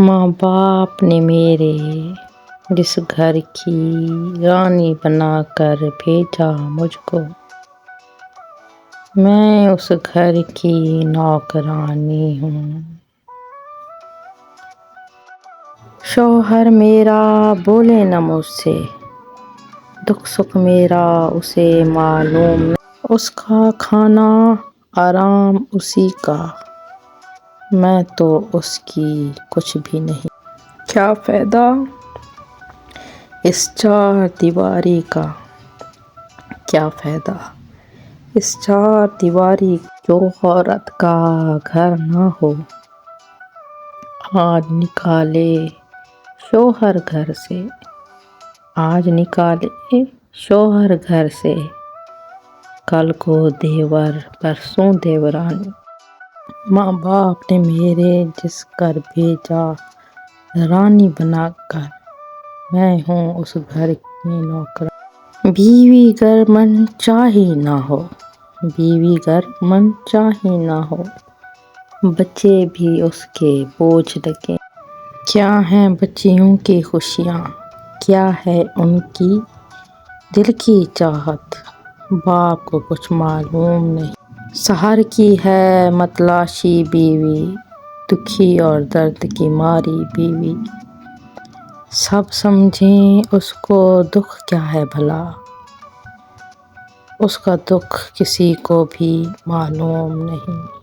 ماں باپ نے میرے جس گھر کی رانی بنا کر بھیجا مجھ کو، میں اس گھر کی نوکرانی ہوں۔ شوہر میرا بولے نہ مجھ سے، دکھ سکھ میرا اسے معلوم نہیں، اس کا کھانا آرام اسی کا، میں تو اس کی کچھ بھی نہیں۔ کیا فائدہ اس چار دیواری کا، کیا فائدہ اس چار دیواری کا، جو عورت کا گھر نہ ہو۔ آج نکالے شوہر گھر سے، آج نکالے شوہر گھر سے، کل کو دیور پرسوں دیورانی۔ ماں باپ نے میرے جس گھر بھیجا رانی بنا کر، میں ہوں اس گھر کی نوکرانی۔ بیوی گر من چاہی نہ ہو، بیوی گر من چاہی نہ ہو، بچے بھی اس کے بوجھ لگیں۔ کیا ہیں بچیوں کی خوشیاں، کیا ہے ان کی دل کی چاہت، باپ کو کچھ معلوم نہیں۔ سحر کی ہے متلاشی بیوی، دکھی اور درد کی ماری بیوی، سب سمجھیں اس کو دکھ کیا ہے بھلا، اس کا دکھ کسی کو بھی معلوم نہیں۔